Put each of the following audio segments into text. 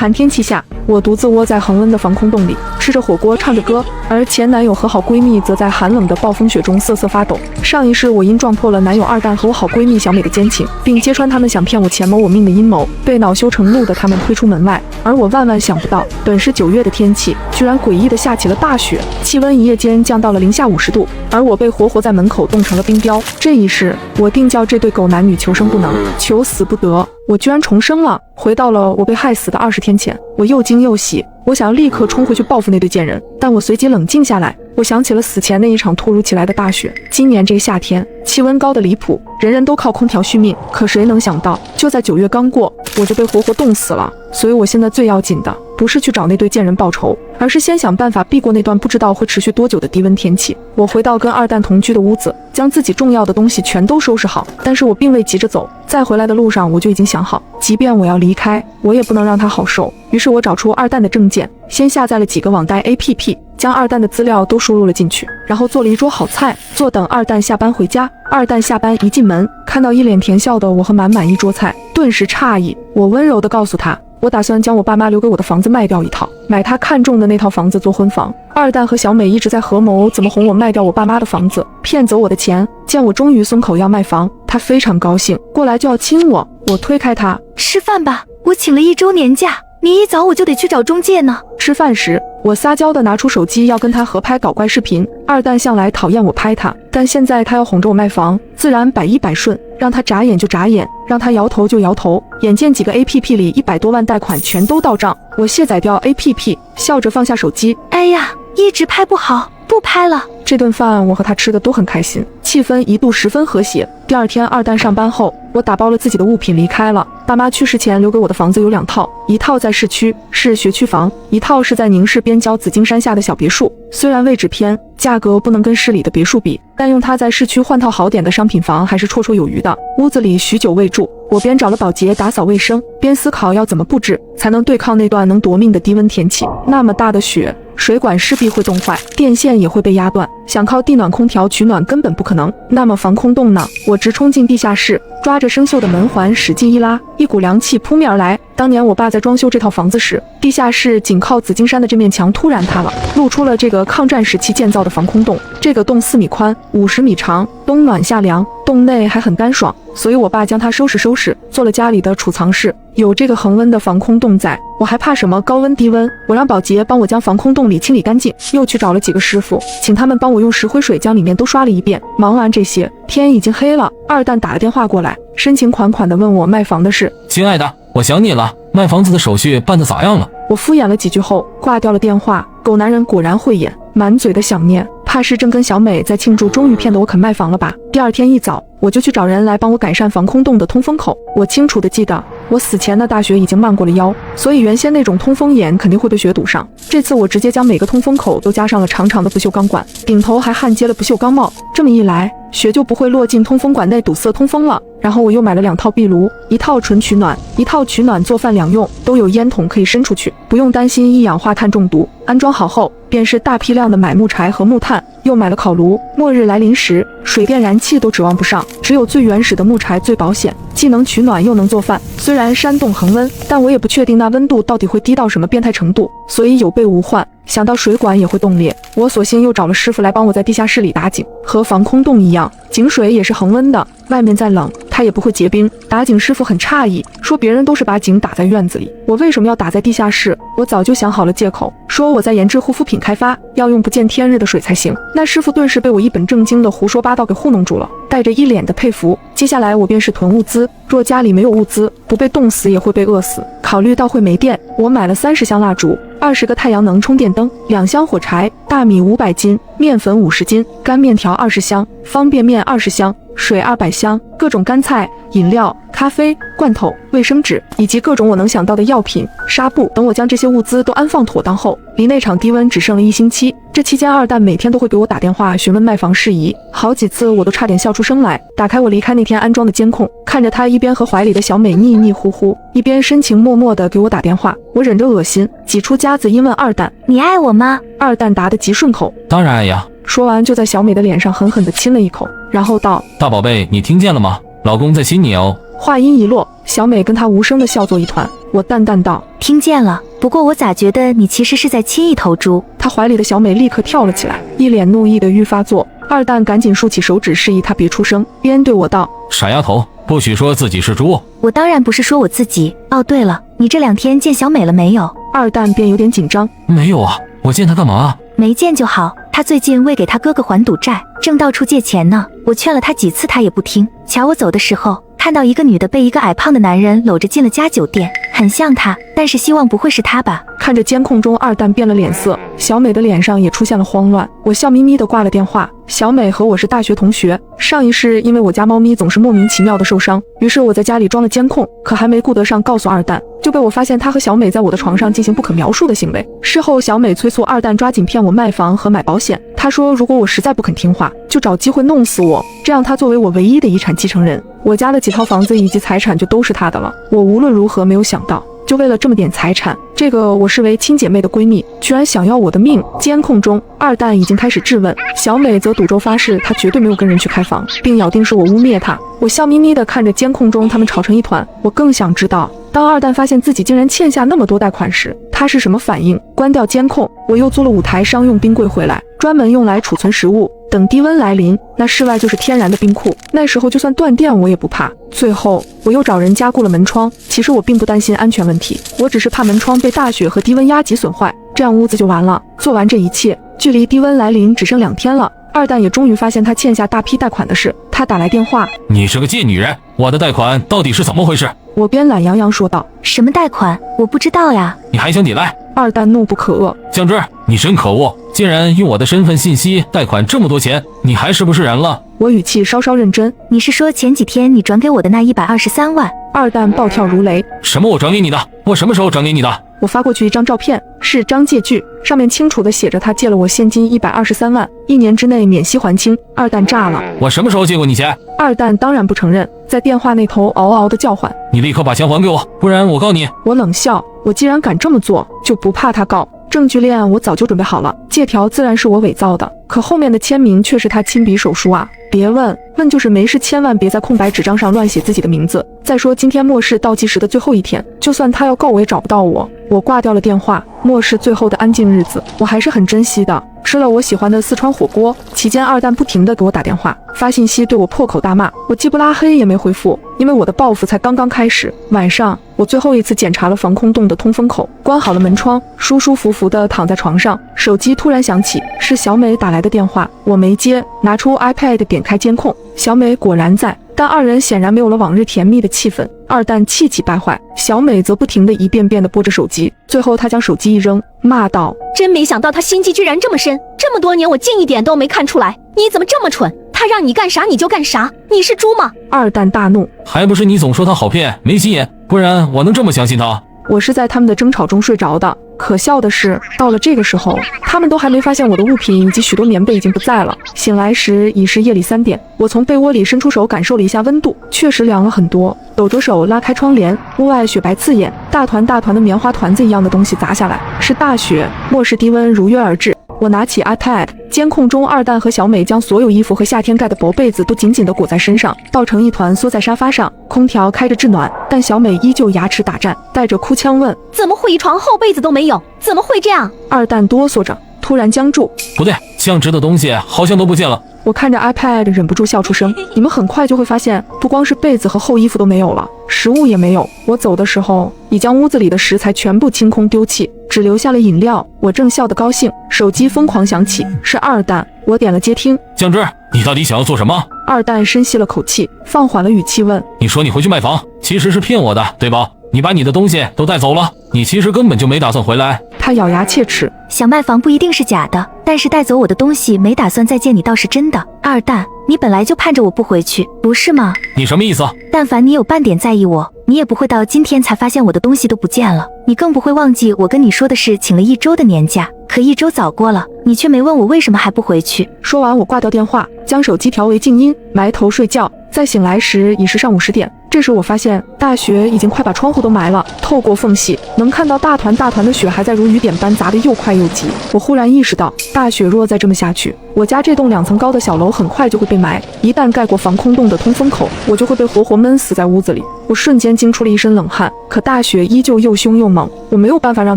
寒天气下，我独自窝在恒温的防空洞里，吃着火锅，唱着歌，而前男友和好闺蜜则在寒冷的暴风雪中瑟瑟发抖。上一世我因撞破了男友二蛋和我好闺蜜小美的奸情，并揭穿他们想骗我钱谋我命的阴谋，被恼羞成怒的他们推出门外。而我万万想不到，本是9月的天气，居然诡异的下起了大雪，气温一夜间降到了零下50度，而我被活活在门口冻成了冰雕。这一世，我定叫这对狗男女求生不能，求死不得。我居然重生了，回到了我被害死的20天前。我又惊又喜，我想要立刻冲回去报复那对贱人，但我随即冷静下来。我想起了死前那一场突如其来的大雪。今年这个夏天，气温高的离谱，人人都靠空调续命，可谁能想到，就在9月刚过，我就被活活冻死了。所以我现在最要紧的，不是去找那对贱人报仇，而是先想办法避过那段不知道会持续多久的低温天气。我回到跟二蛋同居的屋子，将自己重要的东西全都收拾好，但是我并未急着走，在回来的路上我就已经想好，即便我要离开，我也不能让他好受。于是我找出二蛋的证件，先下载了几个网贷 APP， 将二蛋的资料都输入了进去，然后做了一桌好菜，坐等二蛋下班回家。二蛋下班一进门，看到一脸甜笑的我和满满一桌菜，顿时诧异。我温柔地告诉他，我打算将我爸妈留给我的房子卖掉一套，买他看中的那套房子做婚房。二蛋和小美一直在合谋怎么哄我卖掉我爸妈的房子，骗走我的钱。见我终于松口要卖房，他非常高兴，过来就要亲我。我推开他，吃饭吧，我请了1周年假，你一早我就得去找中介呢。吃饭时，我撒娇地拿出手机要跟他合拍搞怪视频。二蛋向来讨厌我拍他，但现在他要哄着我卖房，自然百依百顺，让他眨眼就眨眼，让他摇头就摇头。眼见几个 APP 里100多万贷款全都到账，我卸载掉 APP， 笑着放下手机。哎呀，一直拍不好，不拍了。这顿饭我和他吃的都很开心，气氛一度十分和谐。第二天二蛋上班后，我打包了自己的物品离开了。爸妈去世前留给我的房子有2套，一套在市区，是学区房，一套是在宁市边郊紫金山下的小别墅。虽然位置偏，价格不能跟市里的别墅比，但用它在市区换套好点的商品房还是绰绰有余的。屋子里许久未住，我边找了保洁打扫卫生，边思考要怎么布置才能对抗那段能夺命的低温天气。那么大的雪，水管势必会冻坏，电线也会被压断，想靠地暖空调取暖根本不可能。那么防空洞呢？我直冲进地下室，抓着生锈的门环使劲一拉，一股凉气扑面而来。当年我爸在装修这套房子时，地下室紧靠紫金山的这面墙突然塌了，露出了这个抗战时期建造的防空洞。这个洞4米宽，50米长，冬暖夏凉，洞内还很干爽，所以我爸将它收拾，做了家里的储藏室。有这个恒温的防空洞在，我还怕什么高温低温？我让保洁帮我将防空洞里清理干净，又去找了几个师傅，请他们帮我用石灰水将里面都刷了一遍。忙完这些，天已经黑了。二蛋打了电话过来，深情款款地问我卖房的事。亲爱的，我想你了，卖房子的手续办得咋样了？我敷衍了几句后挂掉了电话。狗男人果然慧眼，满嘴的想念，怕是正跟小美在庆祝终于骗得我肯卖房了吧。第二天一早，我就去找人来帮我改善防空洞的通风口。我清楚地记得，我死前的大雪已经漫过了腰，所以原先那种通风眼肯定会被雪堵上。这次我直接将每个通风口都加上了长长的不锈钢管，顶头还焊接了不锈钢帽，这么一来，雪就不会落进通风管内堵塞通风了。然后我又买了2套壁炉，一套纯取暖，一套取暖做饭两用，都有烟筒可以伸出去，不用担心一氧化碳中毒。安装好后，便是大批量的买木柴和木炭，又买了烤炉。末日来临时，水电燃气都指望不上，只有最原始的木柴最保险，既能取暖又能做饭。虽然山洞恒温，但我也不确定那温度到底会低到什么变态程度，所以有备无患。想到水管也会冻裂，我索性又找了师傅来帮我在地下室里打井，和防空洞一样，井水也是恒温的，外面再冷它也不会结冰。打井师傅很诧异，说别人都是把井打在院子里，我为什么要打在地下室？我早就想好了借口，说我在研制护肤品开发，要用不见天日的水才行。那师傅顿时被我一本正经的胡说八道给糊弄住了，带着一脸的佩服。接下来我便是囤物资，若家里没有物资，不被冻死也会被饿死。考虑到会没电，我买了30箱蜡烛，20个太阳能充电灯，2箱火柴，大米500斤，面粉50斤，干面条20箱，方便面20箱，水200箱，各种干菜、饮料、咖啡、罐头、卫生纸，以及各种我能想到的药品、纱布等。我将这些物资都安放妥当后，离那场低温只剩了1星期。这期间二蛋每天都会给我打电话询问卖房事宜，好几次我都差点笑出声来。打开我离开那天安装的监控，看着他一边和怀里的小美腻腻糊糊，一边深情脉脉地给我打电话，我忍着恶心挤出夹子音问二蛋：你爱我吗？二蛋答得极顺口，当然爱呀。说完就在小美的脸上狠狠地亲了一口，然后道：大宝贝，你听见了吗？老公在亲你哦。话音一落，小美跟她无声的笑作一团。我淡淡道：听见了，不过我咋觉得你其实是在亲一头猪？她怀里的小美立刻跳了起来，一脸怒意的愈发作。二蛋赶紧竖起手指示意她别出声，边对我道：傻丫头，不许说自己是猪。我当然不是说我自己。哦，对了，你这2天见小美了没有？二蛋便有点紧张。没有啊，我见她干嘛？没见就好，她最近为给她哥哥还赌债，正到处借钱呢。我劝了她几次，她也不听。瞧我走的时候，看到一个女的被一个矮胖的男人搂着进了家酒店，很像她，但是希望不会是她吧。看着监控中二蛋变了脸色，小美的脸上也出现了慌乱。我笑眯眯地挂了电话。小美和我是大学同学，上一世因为我家猫咪总是莫名其妙的受伤，于是我在家里装了监控，可还没顾得上告诉二蛋，就被我发现她和小美在我的床上进行不可描述的行为。事后小美催促二蛋抓紧骗我卖房和买保险，她说如果我实在不肯听话，就找机会弄死我，这样她作为我唯一的遗产继承人，我家的几套房子以及财产就都是她的了。我无论如何没有想到，就为了这么点财产，这个我视为亲姐妹的闺蜜居然想要我的命。监控中二蛋已经开始质问，小美则赌咒发誓她绝对没有跟人去开房，并咬定是我污蔑她。我笑眯眯地看着监控中他们吵成一团。我更想知道，当二蛋发现自己竟然欠下那么多贷款时，他是什么反应。关掉监控，我又租了5台商用冰柜回来，专门用来储存食物，等低温来临，那室外就是天然的冰库，那时候就算断电我也不怕。最后我又找人加固了门窗，其实我并不担心安全问题，我只是怕门窗被大雪和低温压级损坏，这样屋子就完了。做完这一切，距离低温来临只剩2天了，二蛋也终于发现他欠下大批贷款的事。他打来电话：你是个贱女人，我的贷款到底是怎么回事？我边懒洋洋说道：什么贷款？我不知道呀。你还想抵赖？二蛋怒不可遏：江芝，你真可恶，竟然用我的身份信息贷款这么多钱，你还是不是人了？我语气稍稍认真：你是说前几天你转给我的那123万？二蛋暴跳如雷：什么我转给你的？我什么时候转给你的？我发过去一张照片，是张借据，上面清楚地写着他借了我现金123万，1年之内免息还清。二蛋炸了：我什么时候借过你钱？二蛋当然不承认，在电话那头嗷嗷地叫唤：你立刻把钱还给我，不然我告你。我冷笑：我既然敢这么做，就不怕他告。证据链我早就准备好了，借条自然是我伪造的，可后面的签名却是他亲笔手书啊！别问，问就是没事，千万别在空白纸张上乱写自己的名字。再说今天末世倒计时的最后一天，就算他要告我也找不到我。我挂掉了电话。末世最后的安静日子，我还是很珍惜的。吃了我喜欢的四川火锅期间，二蛋不停地给我打电话发信息，对我破口大骂。我既不拉黑也没回复，因为我的报复才刚刚开始。晚上我最后一次检查了防空洞的通风口，关好了门窗，舒舒服服地躺在床上，手机突然响起，是小美打来的电话。我没接，拿出 iPad 点开监控，小美果然在，但二人显然没有了往日甜蜜的气氛。二蛋气急败坏，小美则不停地一遍遍地拨着手机，最后她将手机一扔，骂道：真没想到他心机居然这么深，这么多年我近一点都没看出来，你怎么这么蠢？他让你干啥你就干啥，你是猪吗？二蛋大怒：还不是你总说他好骗没心眼，不然我能这么相信他？我是在他们的争吵中睡着的。可笑的是，到了这个时候，他们都还没发现我的物品以及许多棉被已经不在了。醒来时已是夜里3点，我从被窝里伸出手感受了一下温度，确实凉了很多。抖着手拉开窗帘，屋外雪白刺眼，大团大团的棉花团子一样的东西砸下来，是大雪。末世低温如约而至。我拿起 iPad， 监控中二蛋和小美将所有衣服和夏天盖的薄被子都紧紧地裹在身上，抱成一团缩在沙发上。空调开着制暖，但小美依旧牙齿打颤，带着哭腔问：怎么会一床厚被子都没有？怎么会这样？二蛋哆嗦着，突然僵住。不对，降值的东西好像都不见了。我看着 iPad 忍不住笑出声。你们很快就会发现，不光是被子和厚衣服都没有了，食物也没有。我走的时候已将屋子里的食材全部清空丢弃，只留下了饮料。我正笑得高兴，手机疯狂响起，是二蛋。我点了接听。江芝，你到底想要做什么？二蛋深吸了口气，放缓了语气问：你说你回去卖房，其实是骗我的，对吧？你把你的东西都带走了，你其实根本就没打算回来。他咬牙切齿：想卖房不一定是假的，但是带走我的东西没打算再见你倒是真的。二蛋，你本来就盼着我不回去，不是吗？你什么意思？但凡你有半点在意我，你也不会到今天才发现我的东西都不见了，你更不会忘记我跟你说的是请了1周的年假，可1周早过了，你却没问我为什么还不回去。说完我挂掉电话，将手机调为静音，埋头睡觉。再醒来时已是上午10点，这时我发现大雪已经快把窗户都埋了，透过缝隙能看到大团大团的雪还在如雨点般砸得又快又急。我忽然意识到，大雪若再这么下去，我家这栋2层高的小楼很快就会被埋，一旦盖过防空洞的通风口，我就会被活活闷死在屋子里。我瞬间惊出了一身冷汗。可大雪依旧又凶又猛，我没有办法让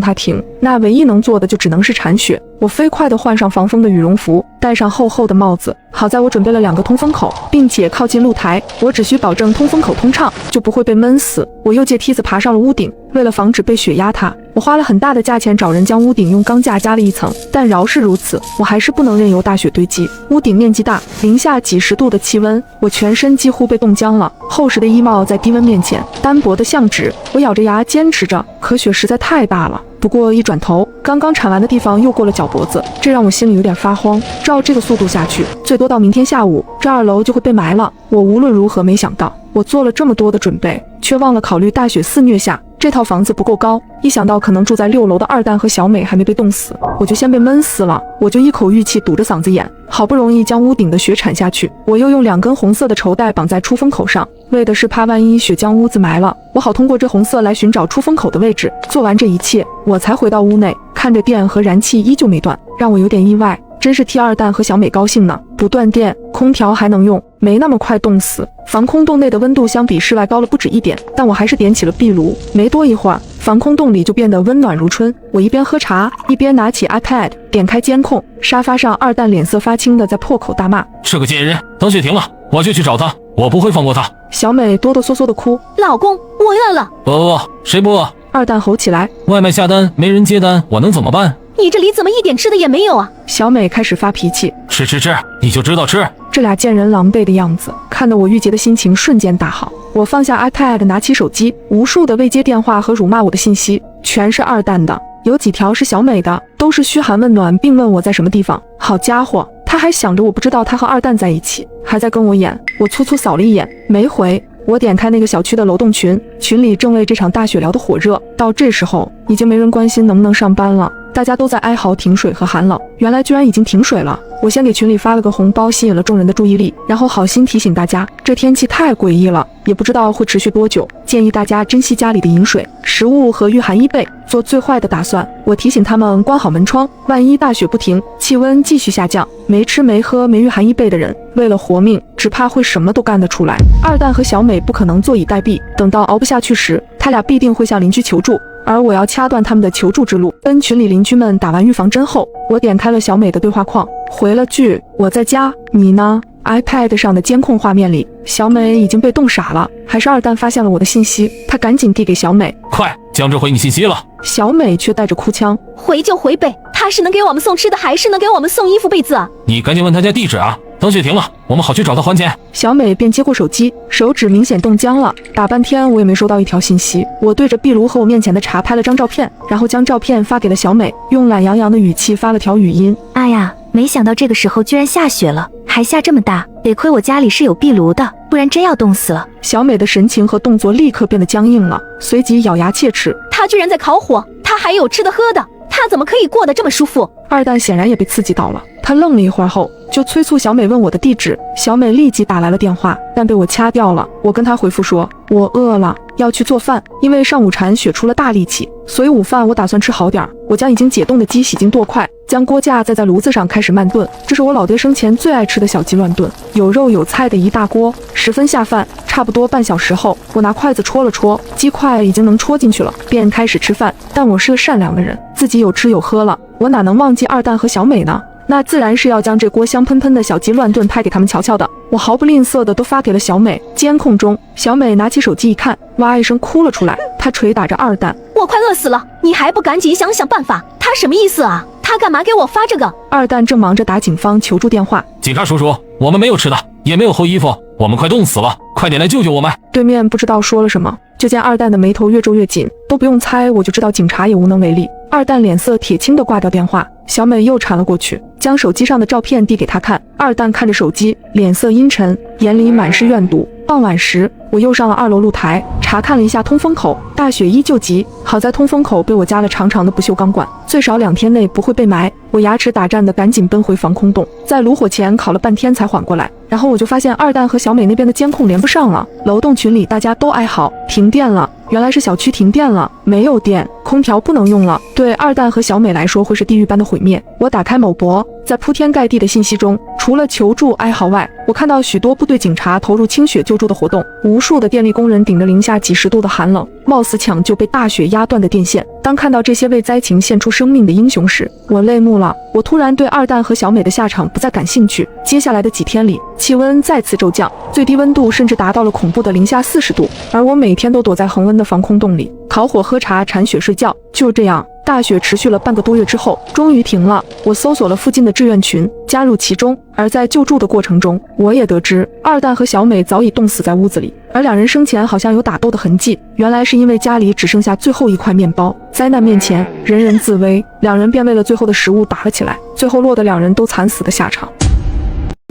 它停，那唯一能做的就只能是铲雪。我飞快地换上防风的羽绒服，戴上厚厚的帽子。好在我准备了2个通风口，并且靠近露台，我只需保证通风口通畅，就不会被闷死。我又借梯子爬上了屋顶，为了防止被雪压塌，我花了很大的价钱找人将屋顶用钢架加了一层，但饶是如此，我还是不能任由大雪堆积。屋顶面积大，零下几十度的气温，我全身几乎被冻僵了。厚实的衣帽在低温面前单薄的像纸，我咬着牙坚持着，可雪实在太大了。不过一转头，刚刚铲完的地方又过了脚脖子，这让我心里有点发慌。照这个速度下去，最多到明天下午，这2楼就会被埋了。我无论如何没想到，我做了这么多的准备，却忘了考虑大雪肆虐下这套房子不够高。一想到可能住在6楼的二蛋和小美还没被冻死，我就先被闷死了。我就一口玉气堵着嗓子眼，好不容易将屋顶的雪铲下去，我又用2根红色的绸带绑在出风口上，为的是怕万一雪将屋子埋了，我好通过这红色来寻找出风口的位置。做完这一切，我才回到屋内，看着电和燃气依旧没断，让我有点意外。真是替二蛋和小美高兴呢，不断电，空调还能用，没那么快冻死。防空洞内的温度相比室外高了不止1点，但我还是点起了壁炉。没多一会儿，防空洞里就变得温暖如春。我一边喝茶，一边拿起 iPad 点开监控。沙发上，二蛋脸色发青的在破口大骂：“是个贱人！等雪停了，我就去找他，我不会放过他。”小美哆哆嗦嗦的哭：“老公，我饿了。”“不，谁不饿？”二蛋吼起来：“外卖下单没人接单，我能怎么办？你这里怎么一点吃的也没有啊？”小美开始发脾气：“吃，你就知道吃。”这俩贱人狼狈的样子，看得我郁结的心情瞬间大好。我放下 iPad， 拿起手机，无数的未接电话和辱骂我的信息，全是二蛋的，有几条是小美的，都是嘘寒问暖，并问我在什么地方。好家伙，他还想着我不知道他和二蛋在一起，还在跟我演。我粗粗扫了一眼，没回。我点开那个小区的楼栋群，群里正为这场大雪聊得火热。到这时候，已经没人关心能不能上班了，大家都在哀嚎停水和寒冷。原来居然已经停水了。我先给群里发了个红包，吸引了众人的注意力，然后好心提醒大家，这天气太诡异了，也不知道会持续多久，建议大家珍惜家里的饮水、食物和御寒衣被，做最坏的打算。我提醒他们关好门窗，万一大雪不停，气温继续下降，没吃没喝没御寒衣被的人，为了活命，只怕会什么都干得出来。二蛋和小美不可能坐以待毙，等到熬不下去时，他俩必定会向邻居求助，而我要掐断他们的求助之路。跟群里邻居们打完预防针后，我点开了小美的对话框，回了句我在家，你呢？iPad 上的监控画面里，小美已经被冻傻了。还是二蛋发现了我的信息，他赶紧递给小美：“快，江浙回你信息了。”小美却带着哭腔：“回就回呗，他是能给我们送吃的，还是能给我们送衣服被子啊？”“你赶紧问他家地址啊，等雪停了，我们好去找他还钱。”小美便接过手机，手指明显冻僵了。打半天我也没收到一条信息。我对着壁炉和我面前的茶拍了张照片，然后将照片发给了小美，用懒洋洋的语气发了条语音：“哎呀，没想到这个时候居然下雪了，还下这么大，得亏我家里是有壁炉的，不然真要冻死了。”小美的神情和动作立刻变得僵硬了，随即咬牙切齿：“他居然在烤火，他还有吃的喝的，他怎么可以过得这么舒服？”二蛋显然也被刺激到了，他愣了一会儿后，就催促小美问我的地址。小美立即打来了电话，但被我掐掉了。我跟她回复说，我饿了，要去做饭，因为上午铲雪出了大力气，所以午饭我打算吃好点。我将已经解冻的鸡洗净剁块，将锅架再在炉子上开始慢炖。这是我老爹生前最爱吃的小鸡乱炖，有肉有菜的一大锅，十分下饭。差不多半小时后，我拿筷子戳了戳，鸡块已经能戳进去了，便开始吃饭。但我是个善良的人，自己有吃有喝了，我哪能忘记二蛋和小美呢？那自然是要将这锅香喷喷的小鸡乱炖拍给他们瞧瞧的。我毫不吝啬的都发给了小美。监控中，小美拿起手机一看，哇一声哭了出来，她捶打着二蛋：“我快饿死了，你还不赶紧想想办法？他什么意思啊？他干嘛给我发这个？”二蛋正忙着打警方求助电话：“警察叔叔，我们没有吃的，也没有厚衣服，我们快冻死了，快点来救救我们！”对面不知道说了什么，就见二蛋的眉头越皱越紧，都不用猜，我就知道警察也无能为力。二蛋脸色铁青的挂掉电话，小美又缠了过去，将手机上的照片递给他看。二蛋看着手机，脸色阴沉，眼里满是怨毒。傍晚时，我又上了2楼露台，查看了一下通风口，大雪依旧急，好在通风口被我加了长长的不锈钢管，最少2天内不会被埋。我牙齿打颤的赶紧奔回防空洞，在炉火前烤了半天才缓过来。然后我就发现二蛋和小美那边的监控连不上了，楼栋群里大家都哀嚎，停电了。原来是小区停电了，没有电，空调不能用了，对二蛋和小美来说会是地狱般的毁灭。我打开某博，在铺天盖地的信息中除了求助哀嚎外，我看到许多部队警察投入清雪救助的活动，无数的电力工人顶着零下几十度的寒冷，冒死抢救被大雪压断的电线。当看到这些为灾情献出生命的英雄时，我泪目了。我突然对二蛋和小美的下场不再感兴趣。接下来的几天里，气温再次骤降，最低温度甚至达到了恐怖的零下40度，而我每天都躲在恒温的防空洞里，烤火喝茶铲雪睡觉。就这样，大雪持续了半个多月之后，终于停了。我搜索了附近的志愿群，加入其中。而在救助的过程中，我也得知二蛋和小美早已冻死在屋子里，而两人生前好像有打斗的痕迹，原来是因为家里只剩下最后一块面包。灾难面前，人人自危，两人便为了最后的食物打了起来，最后落得两人都惨死的下场。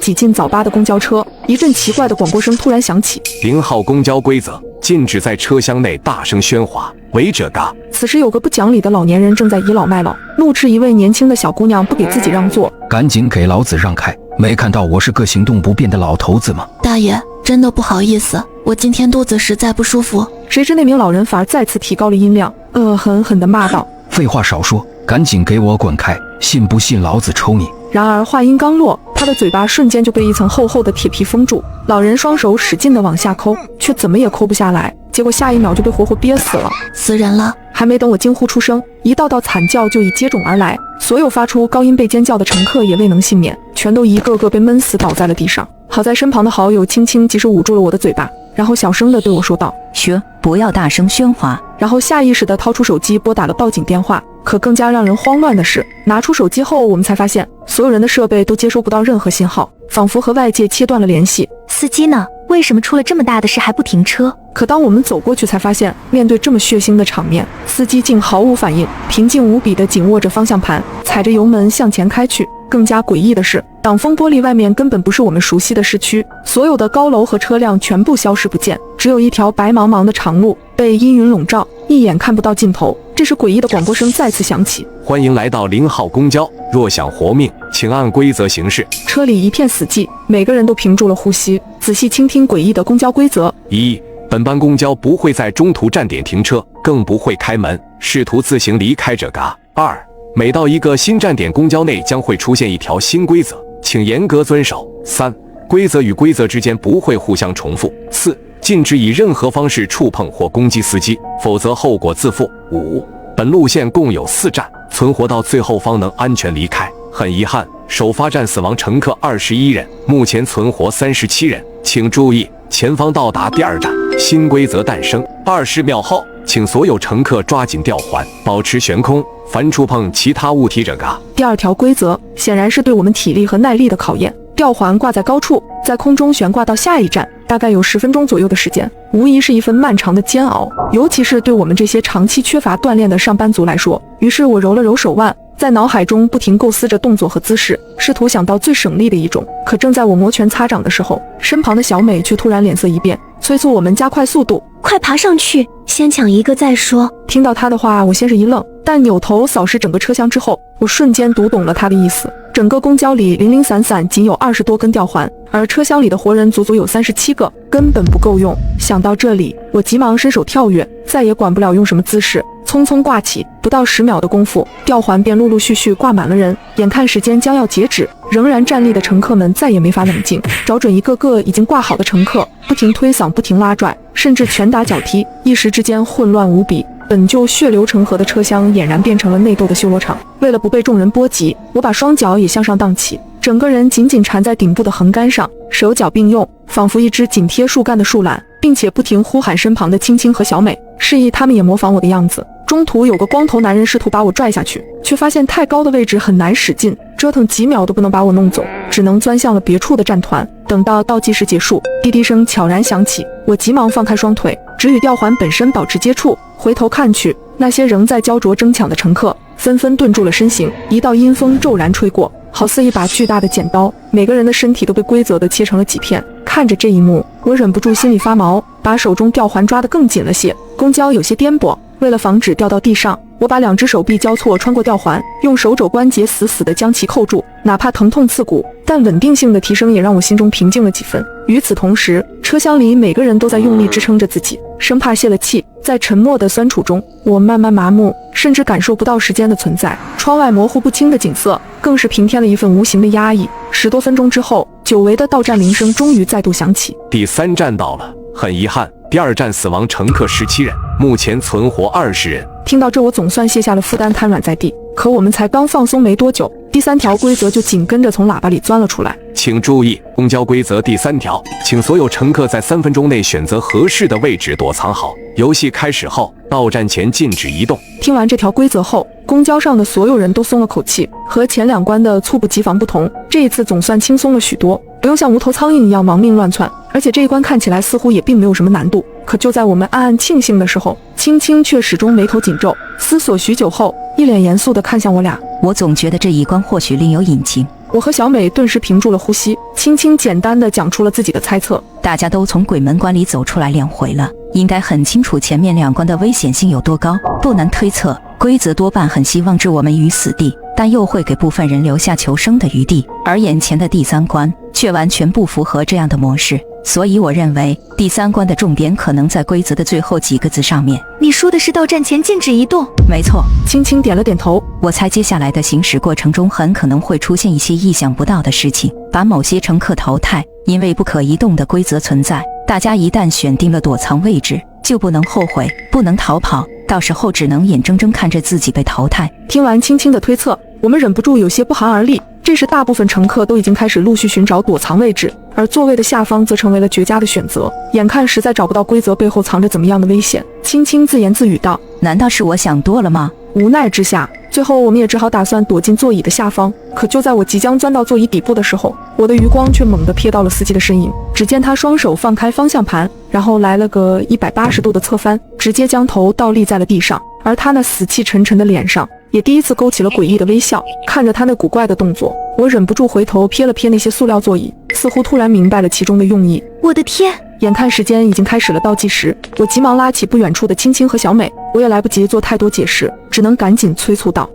挤进早八的公交车，一阵奇怪的广播声突然响起0号公交规则：禁止在车厢内大声喧哗，违者嘎。此时有个不讲理的老年人正在倚老卖老，怒斥一位年轻的小姑娘不给自己让座。赶紧给老子让开！没看到我是个行动不便的老头子吗？大爷，真的不好意思，我今天肚子实在不舒服。谁知那名老人反而再次提高了音量，恶狠狠地骂道：废话少说，赶紧给我滚开！信不信老子抽你！然而话音刚落，他的嘴巴瞬间就被一层厚厚的铁皮封住。老人双手使劲地往下抠，却怎么也抠不下来，结果下一秒就被活活憋死了。死人了！还没等我惊呼出声，一道道惨叫就已接踵而来。所有发出高音被尖叫的乘客也未能幸免，全都一个个被闷死倒在了地上。好在身旁的好友轻轻及时捂住了我的嘴巴，然后小声地对我说道：嘘，不要大声喧哗。然后下意识地掏出手机拨打了报警电话。可更加让人慌乱的是，拿出手机后，我们才发现所有人的设备都接收不到任何信号，仿佛和外界切断了联系。司机呢？为什么出了这么大的事还不停车？可当我们走过去才发现，面对这么血腥的场面，司机竟毫无反应，平静无比地紧握着方向盘，踩着油门向前开去。更加诡异的是，挡风玻璃外面根本不是我们熟悉的市区，所有的高楼和车辆全部消失不见，只有一条白茫茫的长路被阴云笼罩，一眼看不到尽头。这时诡异的广播声再次响起：欢迎来到0号公交，若想活命，请按规则行事。车里一片死寂，每个人都屏住了呼吸，仔细倾听诡异的公交规则。1. 本班公交不会在中途站点停车，更不会开门，试图自行离开者嘎。2. 每到一个新站点，公交内将会出现一条新规则，请严格遵守。3. 规则与规则之间不会互相重复。4. 禁止以任何方式触碰或攻击司机，否则后果自负。5. 本路线共有4站，存活到最后方能安全离开。很遗憾，首发站死亡乘客21人，目前存活37人。请注意，前方到达第2站，新规则诞生。20秒后，请所有乘客抓紧吊环，保持悬空，凡触碰其他物体者嘎。第2条规则显然是对我们体力和耐力的考验。吊环挂在高处，在空中悬挂到下一站，大概有10分钟左右的时间，无疑是一份漫长的煎熬，尤其是对我们这些长期缺乏锻炼的上班族来说。于是我揉了揉手腕，在脑海中不停构思着动作和姿势，试图想到最省力的一种。可正在我摩拳擦掌的时候，身旁的小美却突然脸色一变，催促我们加快速度。快爬上去，先抢一个再说。听到她的话，我先是一愣，但扭头扫视整个车厢之后，我瞬间读懂了她的意思。整个公交里零零散散仅有20多根吊环，而车厢里的活人足足有37个，根本不够用。想到这里，我急忙伸手跳跃，再也管不了用什么姿势，匆匆挂起。不到10秒的功夫，吊环便陆陆续续挂满了人。眼看时间将要截止，仍然站立的乘客们再也没法冷静，找准一个个已经挂好的乘客，不停推搡，不停拉拽，甚至拳打脚踢，一时之间混乱无比。本就血流成河的车厢俨然变成了内斗的修罗场。为了不被众人波及，我把双脚也向上荡起，整个人紧紧缠在顶部的横杆上，手脚并用，仿佛一只紧贴树干的树懒，并且不停呼喊身旁的青青和小美，示意他们也模仿我的样子。中途有个光头男人试图把我拽下去，却发现太高的位置很难使劲，折腾几秒都不能把我弄走，只能钻向了别处的站团。等到倒计时结束，滴滴声悄然响起，我急忙放开双腿，只与吊环本身保持接触，回头看去，那些仍在焦灼争抢的乘客纷纷顿住了身形。一道阴风骤然吹过，好似一把巨大的剪刀，每个人的身体都被规则地切成了几片。看着这一幕，我忍不住心里发毛，把手中吊环抓得更紧了些。公交有些颠簸，为了防止掉到地上，我把2只手臂交错穿过吊环，用手肘关节死死地将其扣住，哪怕疼痛刺骨，但稳定性的提升也让我心中平静了几分。与此同时，车厢里每个人都在用力支撑着自己，生怕泄了气。在沉默的酸楚中，我慢慢麻木，甚至感受不到时间的存在。窗外模糊不清的景色更是平添了一份无形的压抑。10多分钟之后，久违的到站铃声终于再度响起。第3站到了，很遗憾，第2站死亡乘客17人，目前存活20人。听到这，我总算卸下了负担，瘫软在地。可我们才刚放松没多久，第3条规则就紧跟着从喇叭里钻了出来。请注意，公交规则第3条，请所有乘客在3分钟内选择合适的位置躲藏好。游戏开始后，到站前禁止移动。听完这条规则后，公交上的所有人都松了口气。和前2关的猝不及防不同，这一次总算轻松了许多，不用像无头苍蝇一样亡命乱窜。而且这一关看起来似乎也并没有什么难度。可就在我们暗暗庆幸的时候，青青却始终眉头紧皱，思索许久后，一脸严肃地看向我俩。我总觉得这一关或许另有隐情。我和小美顿时屏住了呼吸，青青简单地讲出了自己的猜测。大家都从鬼门关里走出来2回了，应该很清楚前面2关的危险性有多高。不难推测，规则多半很希望置我们于死地，但又会给部分人留下求生的余地。而眼前的第3关却完全不符合这样的模式，所以我认为第3关的重点可能在规则的最后几个字上面。你说的是到站前禁止移动？没错。青青点了点头。我猜接下来的行驶过程中很可能会出现一些意想不到的事情，把某些乘客淘汰。因为不可移动的规则存在，大家一旦选定了躲藏位置，就不能后悔，不能逃跑，到时候只能眼睁睁看着自己被淘汰。听完青青的推测，我们忍不住有些不寒而栗。这时大部分乘客都已经开始陆续寻找躲藏位置，而座位的下方则成为了绝佳的选择。眼看实在找不到规则背后藏着怎么样的危险，青青自言自语道：难道是我想多了吗？无奈之下，最后我们也只好打算躲进座椅的下方。可就在我即将钻到座椅底部的时候，我的余光却猛地瞥到了司机的身影。只见他双手放开方向盘，然后来了个180度的侧翻，直接将头倒立在了地上。而他那死气沉沉的脸上也第一次勾起了诡异的微笑。看着他那古怪的动作，我忍不住回头瞥了瞥那些塑料座椅，似乎突然明白了其中的用意。我的天！眼看时间已经开始了倒计时，我急忙拉起不远处的青青和小美，我也来不及做太多解释，只能赶紧催促道：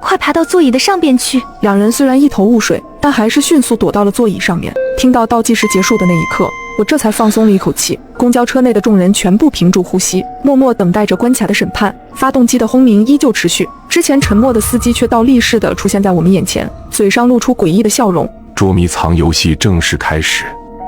快爬到座椅的上边去！2人虽然一头雾水，但还是迅速躲到了座椅上面。听到倒计时结束的那一刻，我这才放松了一口气。公交车内的众人全部屏住呼吸，默默等待着关卡的审判。发动机的轰鸣依旧持续，之前沉默的司机却倒立似的出现在我们眼前，嘴上露出诡异的笑容。捉迷藏游戏正式开始，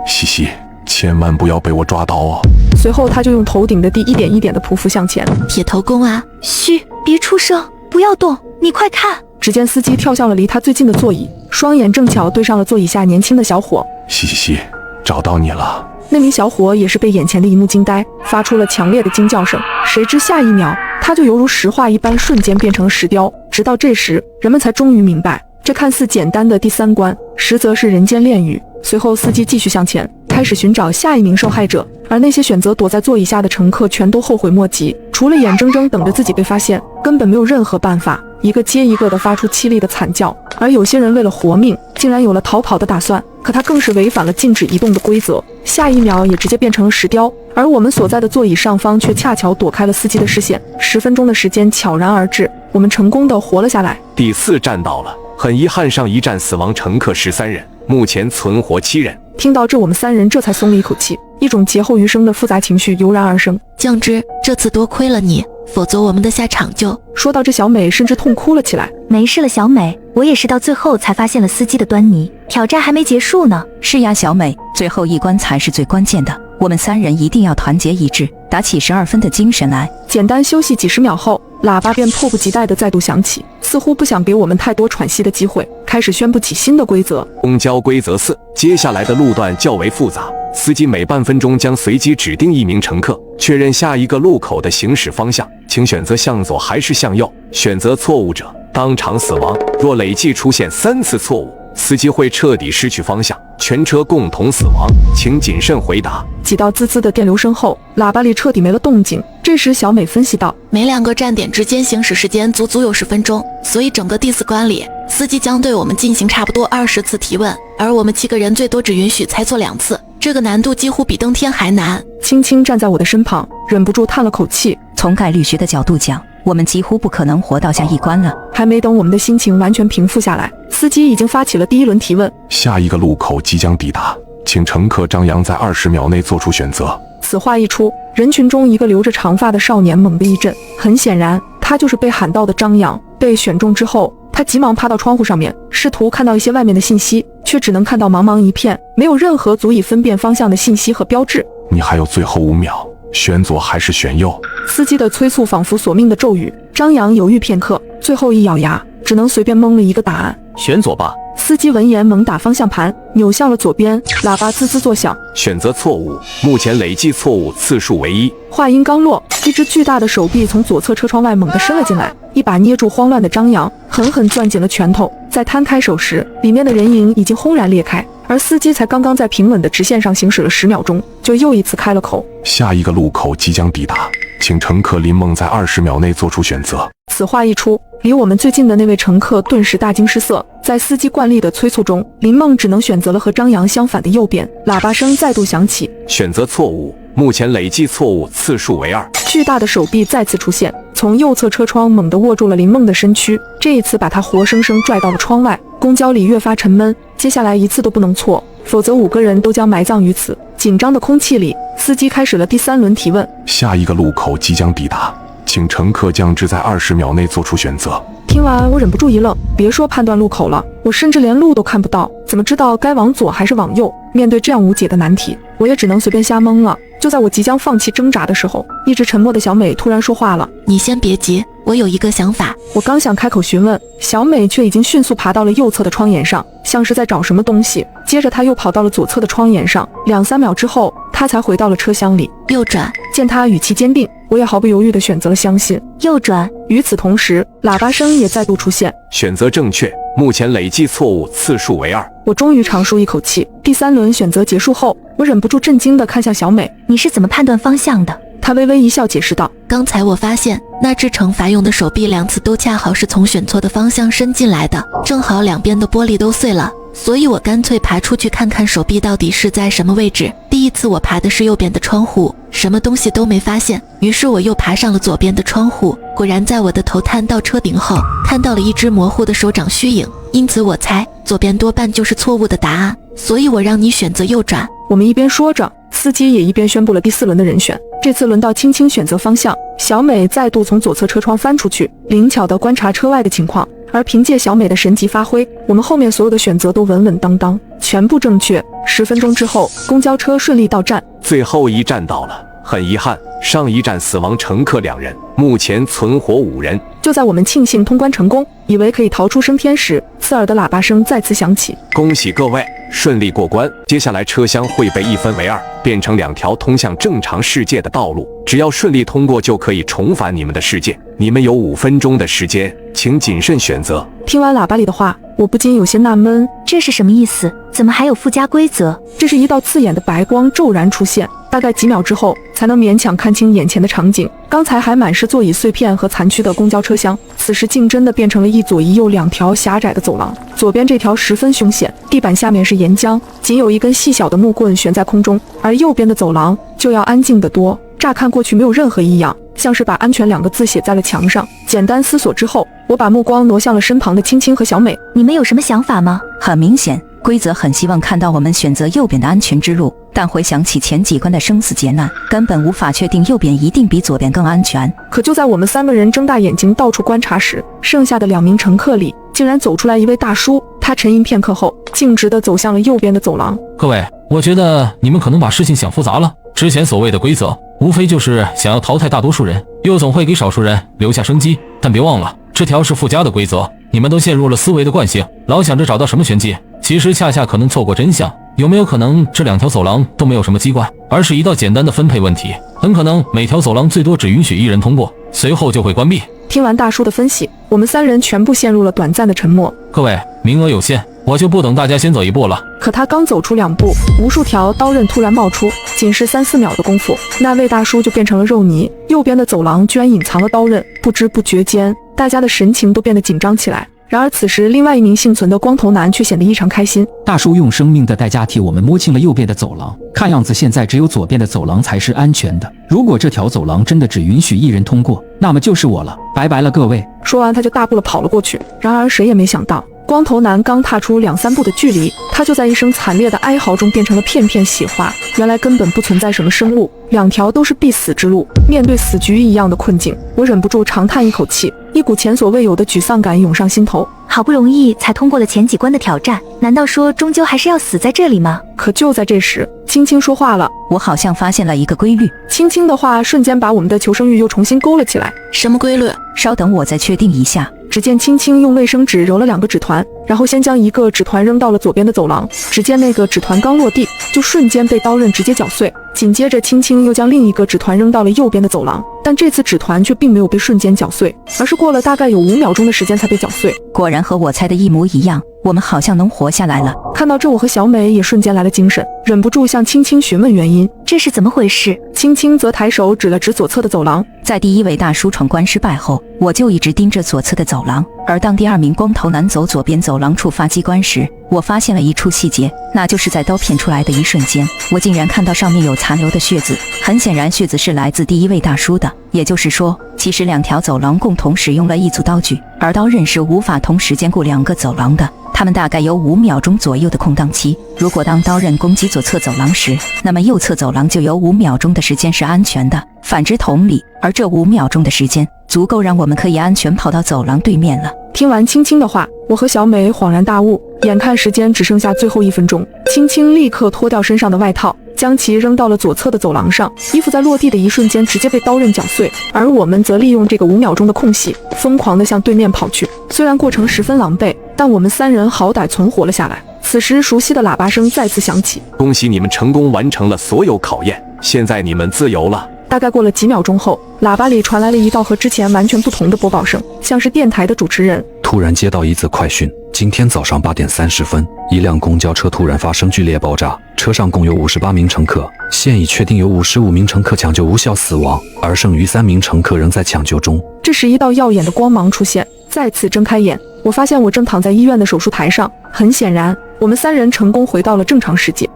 西西，千万不要被我抓到哦。随后他就用头顶的地一点一点地匍匐向前。铁头功啊！嘘，别出声，不要动，你快看！只见司机跳向了离他最近的座椅，双眼正巧对上了座椅下年轻的小伙。西西，找到你了！那名小伙也是被眼前的一幕惊呆，发出了强烈的惊叫声。谁知下一秒，他就犹如石化一般，瞬间变成了石雕。直到这时，人们才终于明白，这看似简单的第3关，实则是人间炼狱。随后，司机继续向前，开始寻找下一名受害者。而那些选择躲在座椅下的乘客全都后悔莫及，除了眼睁睁等着自己被发现，根本没有任何办法，一个接一个的发出凄厉的惨叫。而有些人为了活命，竟然有了逃跑的打算，可他更是违反了禁止移动的规则，下一秒也直接变成了石雕。而我们所在的座椅上方却恰巧躲开了司机的视线，10分钟的时间悄然而至，我们成功的活了下来。第4站到了，很遗憾上一站死亡乘客13人，目前存活7人。听到这，我们3人这才松了一口气，一种劫后余生的复杂情绪油然而生。酱汁，这次多亏了你，否则我们的下场就……说到这，小美甚至痛哭了起来。没事了，小美，我也是到最后才发现了司机的端倪，挑战还没结束呢。是呀，小美，最后一关才是最关键的，我们3人一定要团结一致，打起12分的精神来。简单休息几十秒后，喇叭便迫不及待地再度响起，似乎不想给我们太多喘息的机会，开始宣布起新的规则。公交规则4，接下来的路段较为复杂，司机每半分钟将随机指定1名乘客，确认下一个路口的行驶方向，请选择向左还是向右，选择错误者当场死亡。若累计出现3次错误，司机会彻底失去方向，全车共同死亡，请谨慎回答。几道滋滋的电流声后，喇叭里彻底没了动静。这时小美分析道：每2个站点之间行驶时间足有10分钟，所以整个第4关里，司机将对我们进行差不多20次提问，而我们7个人最多只允许猜错2次，这个难度几乎比登天还难。青青站在我的身旁，忍不住叹了口气。从概率学的角度讲，我们几乎不可能活到下一关了。还没等我们的心情完全平复下来，司机已经发起了第1轮提问。下一个路口即将抵达，请乘客张扬在20秒内做出选择。此话一出，人群中一个留着长发的少年猛地一震，很显然他就是被喊到的张扬。被选中之后，他他急忙爬到窗户上面，试图看到一些外面的信息，却只能看到茫茫一片，没有任何足以分辨方向的信息和标志。你还有最后5秒，选左还是选右？司机的催促仿佛索命的咒语。张扬犹豫片刻，最后一咬牙，只能随便蒙了一个答案：选左吧。司机闻言猛打方向盘，扭向了左边，喇叭滋滋作响。选择错误，目前累计错误次数为1。话音刚落，一只巨大的手臂从左侧车窗外猛地伸了进来，一把捏住慌乱的张扬，狠狠攥紧了拳头。在摊开手时，里面的人影已经轰然裂开，而司机才刚刚在平稳的直线上行驶了10秒钟，就又一次开了口：下一个路口即将抵达，请乘客林梦在20秒内做出选择。此话一出，离我们最近的那位乘客顿时大惊失色。在司机惯例的催促中，林梦只能选择了和张扬相反的右边。喇叭声再度响起，选择错误，目前累计错误次数为2。巨大的手臂再次出现，从右侧车窗猛地握住了林梦的身躯，这一次把他活生生拽到了窗外。公交里越发沉闷，接下来一次都不能错，否则5个人都将埋葬于此。紧张的空气里，司机开始了第3轮提问：下一个路口即将抵达，请乘客将至在20秒内做出选择。听完我忍不住一愣，别说判断路口了，我甚至连路都看不到，怎么知道该往左还是往右？面对这样无解的难题，我也只能随便瞎蒙了。就在我即将放弃挣扎的时候，一直沉默的小美突然说话了：你先别急，我有一个想法。我刚想开口询问，小美却已经迅速爬到了右侧的窗沿上，像是在找什么东西。接着她又跑到了左侧的窗沿上，2、3秒之后，她才回到了车厢里。右转。见她语气坚定，我也毫不犹豫地选择了相信。右转。与此同时，喇叭声也再度出现：选择正确，目前累计错误次数为2。我终于长舒一口气。第3轮选择结束后，我忍不住震惊地看向小美：你是怎么判断方向的？她微微一笑解释道：刚才我发现那只惩罚用的手臂2次都恰好是从选错的方向伸进来的，正好2边的玻璃都碎了，所以我干脆爬出去看看手臂到底是在什么位置。第一次我爬的是右边的窗户，什么东西都没发现，于是我又爬上了左边的窗户，果然在我的头探到车顶后，看到了一只模糊的手掌虚影，因此我猜左边多半就是错误的答案，所以我让你选择右转。我们一边说着，司机也一边宣布了第4轮的人选。这次轮到青青选择方向，小美再度从左侧车窗翻出去，灵巧地观察车外的情况。而凭借小美的神级发挥，我们后面所有的选择都稳稳当当，全部正确。10分钟之后，公交车顺利到站。最后一站到了，很遗憾，上一站死亡乘客2人，目前存活5人。就在我们庆幸通关成功，以为可以逃出升天时，刺耳的喇叭声再次响起。恭喜各位顺利过关，接下来车厢会被一分为2，变成2条通向正常世界的道路，只要顺利通过就可以重返你们的世界。你们有5分钟的时间，请谨慎选择。听完喇叭里的话，我不禁有些纳闷，这是什么意思？怎么还有附加规则？这是一道刺眼的白光骤然出现，大概几秒之后才能勉强看清眼前的场景。刚才还满是座椅碎片和残躯的公交车厢，此时竟真的变成了一左一右2条狭窄的走廊。左边这条十分凶险，地板下面是岩浆，仅有一根细小的木棍悬在空中，而右边的走廊就要安静得多，乍看过去没有任何异样，像是把安全2个字写在了墙上。简单思索之后，我把目光挪向了身旁的青青和小美。你们有什么想法吗？很明显，规则很希望看到我们选择右边的安全之路，但回想起前几关的生死劫难，根本无法确定右边一定比左边更安全。可就在我们3个人睁大眼睛到处观察时，剩下的2名乘客里竟然走出来一位大叔。他沉吟片刻后，径直地走向了右边的走廊。各位，我觉得你们可能把事情想复杂了。之前所谓的规则，无非就是想要淘汰大多数人，又总会给少数人留下生机。但别忘了，这条是附加的规则，你们都陷入了思维的惯性，老想着找到什么玄机，其实恰恰可能错过真相。有没有可能这2条走廊都没有什么机关，而是一道简单的分配问题？很可能每条走廊最多只允许1人通过，随后就会关闭。听完大叔的分析，我们3人全部陷入了短暂的沉默。各位，名额有限，我就不等大家先走一步了。可他刚走出2步，无数条刀刃突然冒出，仅是3、4秒的功夫，那位大叔就变成了肉泥。右边的走廊居然隐藏了刀刃，不知不觉间，大家的神情都变得紧张起来。然而此时，另外一名幸存的光头男却显得异常开心。大叔用生命的代价替我们摸清了右边的走廊，看样子现在只有左边的走廊才是安全的。如果这条走廊真的只允许1人通过，那么就是我了，拜拜了各位。说完，他就大步地跑了过去。然而谁也没想到，光头男刚踏出2、3步的距离，他就在一声惨烈的哀嚎中变成了片片血花。原来根本不存在什么生路，2条都是必死之路。面对死局一样的困境，我忍不住长叹一口气，一股前所未有的沮丧感涌上心头。好不容易才通过了前几关的挑战，难道说终究还是要死在这里吗？可就在这时，青青说话了。我好像发现了一个规律。青青的话瞬间把我们的求生欲又重新勾了起来。什么规律？稍等，我再确定一下。只见青青用卫生纸揉了2个纸团，然后先将一个纸团扔到了左边的走廊。只见那个纸团刚落地，就瞬间被刀刃直接绞碎。紧接着，青青又将另一个纸团扔到了右边的走廊，但这次纸团却并没有被瞬间绞碎，而是过了大概有5秒钟的时间才被绞碎。果然和我猜的一模一样，我们好像能活下来了。看到这，我和小美也瞬间来了精神，忍不住向青青询问原因。这是怎么回事？青青则抬手指了指左侧的走廊。在第一位大叔闯关失败后，我就一直盯着左侧的走廊，而当第2名光头男走左边走廊触发机关时，我发现了一处细节，那就是在刀片出来的一瞬间，我竟然看到上面有残留的血渍。很显然，血渍是来自第一位大叔的，也就是说，其实2条走廊共同使用了一组刀具，而刀刃是无法同时兼顾2个走廊的。他们大概有5秒钟左右的空档期，如果当刀刃攻击左侧走廊时，那么右侧走廊就有5秒钟的时间是安全的，反之同理，而这5秒钟的时间足够让我们可以安全跑到走廊对面了。听完青青的话，我和小美恍然大悟，眼看时间只剩下最后1分钟，青青立刻脱掉身上的外套，将其扔到了左侧的走廊上，衣服在落地的一瞬间直接被刀刃绞碎，而我们则利用这个5秒钟的空隙，疯狂地向对面跑去。虽然过程十分狼狈，但我们3人好歹存活了下来。此时，熟悉的喇叭声再次响起，恭喜你们成功完成了所有考验，现在你们自由了。大概过了几秒钟后，喇叭里传来了一道和之前完全不同的播报声，像是电台的主持人。突然接到一则快讯，今天早上8点30分，一辆公交车突然发生剧烈爆炸，车上共有58名乘客，现已确定有55名乘客抢救无效死亡，而剩余3名乘客仍在抢救中。这时，一道耀眼的光芒出现，再次睁开眼，我发现我正躺在医院的手术台上。很显然，我们3人成功回到了正常世界。